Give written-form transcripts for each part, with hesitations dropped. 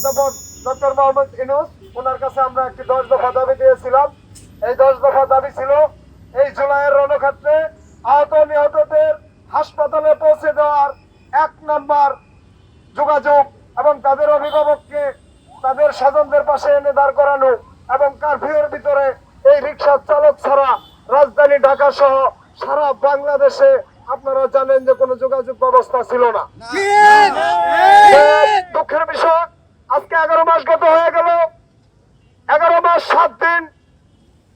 অধ্যাপক ডক্টর মোহাম্মদ ইউনূস, ওনার কাছে আমরা একটি 10 দফা দাবি দিয়েছিলাম। এই 10 দফা দাবি ছিল এই জুলাইয়ের রণক্ষেত্রে আহত নিহতদের হাসপাতালে পৌঁছে দেওয়ার 1 নম্বর যোগাযোগ এবং তাদের অভিভাবককে তাদের স্বজনদের পাশে এনে দাঁড় করানো এবং কারফিউর ভিতরে এই রিক্সা চালক ছাড়া রাজধানী ঢাকা সহ সারা বাংলাদেশে আপনারা জানেন যে কোনো যোগাযোগ ব্যবস্থা ছিল না। দুঃখের বিষয়, আজকে 11 মাস গত হয়ে গেল, 11 মাস 7 দিন,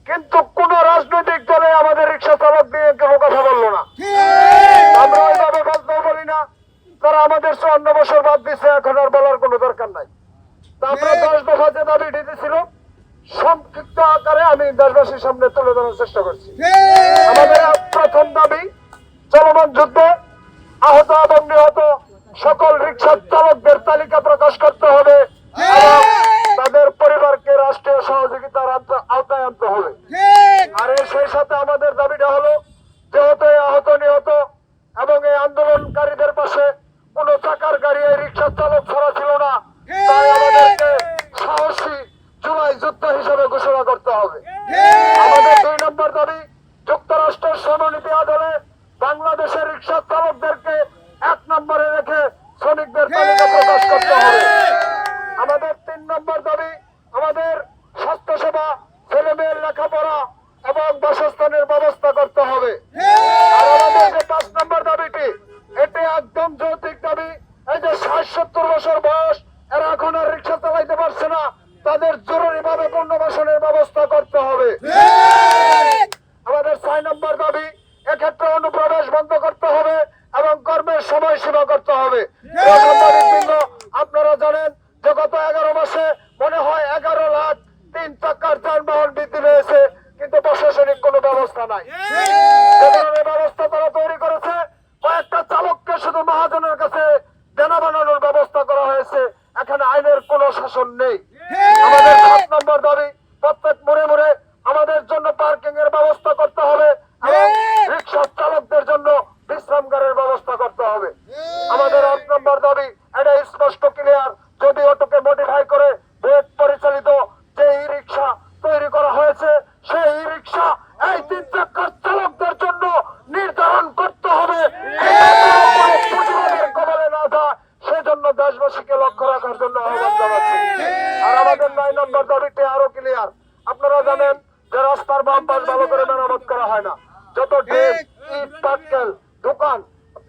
কিন্তু কোন রাজনৈতিক দলে আমাদের রিক্সা চালক দিয়ে কেউ কথা বললো না। আমরা ওইভাবে বলতেও বলি না, তারা আমাদের 54 বছর বাদ দিচ্ছে, এখন আর বলার কোনো দরকার নাই। তারপরে 10 দফা যে দাবি দিতেছিল সংক্ষিপ্ত আকারে আমি দেশবাসীর সামনে তুলে ধরার চেষ্টা করছি। আমাদের প্রথম দাবি, চলমান যুদ্ধে আহত এবং নিহত সকল রিক্সা চালকদের তালিকা প্রকাশ করতে হবে এবং তাদের পরিবারকে রাষ্ট্রীয় সহযোগিতার আওতায় আনতে হবে। আর এর সেই সাথে আমাদের দাবিটা হলো, যেহেতু আহত নিহত এবং এই আন্দোলনকারীদের পাশে কোন চাকার গাড়ি এই রিক্সা চালক ছাড়া ছিল না, তাই আমাদেরকে সাহসী জুলাই যুদ্ধ হিসেবে ঘোষণা করতে হবে। আমাদের 2 নম্বর দাবি, যুক্তরাষ্ট্রের সমনীতি আদলে বাংলাদেশের রিক্সা চালকদেরকে 1 নম্বরে রেখে শ্রমিকদের তালিকা প্রকাশ করতে হবে। আমাদের 3 নম্বর দাবি, আমাদের স্বাস্থ্যসেবা, ছেলে মেয়ের লেখাপড়া এবং বাসস্থানের ব্যবস্থা করতে হবে। আর আমাদের যে 5 নম্বর দাবিটি, এটি একদম যৌক্তিক দাবি। এই যে 60-70 বছর বয়স, এরা এখন আর রিক্সা চালাইতে পারছে না, তাদের জরুরি ভাবে পুনর্বাসনের ব্যবস্থা করতে হবে। আমাদের 6 নম্বর দাবি, এক্ষেত্রে অনুপ্রবেশ বন্ধ করতে হবে এবং কর্মের সময়সীমা করতে হবে। আপনারা জানেন যে গত 11 মাসে মনে হয় 11 লাখ 3 চাকার যানবাহন বৃদ্ধি পেয়েছে, কিন্তু প্রশাসনিক কোনো ব্যবস্থা নাই। যে ধরনের ব্যবস্থা তারা তৈরি করেছে, কয়েকটা চালককে শুধু মহাজনের কাছে দেনা বানানোর ব্যবস্থা করা হয়েছে, এখানে আইনের কোনো শাসন নেই। আমাদের 7 নম্বর দাবি, প্রত্যেক মোড়ে মোড়ে আমাদের জন্য পার্কিং এর ব্যবস্থা করতে হবে এবং রিক্সা চালকদের জন্য বিশ্রামগারের ব্যবস্থা করতে হবে। আমাদের 8 নম্বর দাবি, এটা স্পষ্ট ক্লিয়ার, যদি অটোকে মডিফাই করে ব্রেক পরিচালিত যে ই রিক্সা তৈরি করা হয়েছে, সেই ই রিক্সা এই 3 চাকার চালকদের জন্য নির্ধারণ করতে হবে, কবলে না যায়, সেজন্য দেশবাসীকে লক্ষ্য রাখার জন্য আহ্বান জানাচ্ছি। আর আমাদের 9 নম্বর দাবিটি আরো ক্লিয়ার। আপনারা জানেন যে রাস্তার বাম পাশ ভালো করে মেরামত করা হয় না, যত ড্রেন, ইট, পাটকেল, দোকান,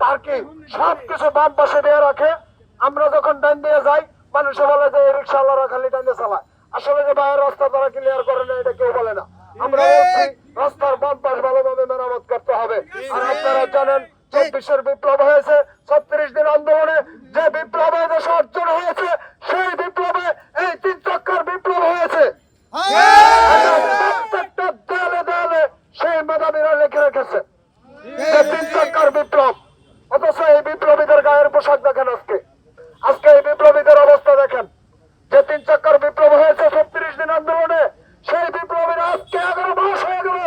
পার্কিং সবকিছু বাম পাশে দিয়ে রাখে। আমরা যখন ডান দিয়ে যাই, মানুষে বলে যে এই রিক্সাওয়ালারা খালি ডানে চালায়, আসলে যে বাইরের রাস্তা তারা ক্লিয়ার করে না, এটা কেউ বলে না। আমরা বলছি রাস্তার বাম পাশ ভালোভাবে মেরামত করতে হবে। আর আপনারা জানেন 24-এর বিপ্লব হয়েছে, 36 দিন আন্দোলনে যে বিপ্লব দেশে অর্জন হয়েছে, সেই বিপ্লবে এই 3 চাকার বিপ্লব হয়েছে। প্রত্যেকটা দেয়ালে দেয়ালে সেই মেধাবীরা লিখে রেখেছে যে 3 চাকার বিপ্লব, অথচ এই বিপ্লবীদের গায়ের পোশাক দেখেন। আজকে এই বিপ্লবীদের অবস্থা দেখেন, যে 3 চাকার বিপ্লব হয়েছে 36 দিন আন্দোলনে, সেই বিপ্লবীরা আজকে 11 মাস হয়ে গেল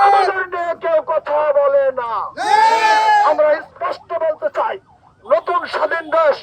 আমাদের নিয়ে কেউ কথা বলে না। আমরা স্পষ্ট বলতে চাই, নতুন স্বাধীন দেশ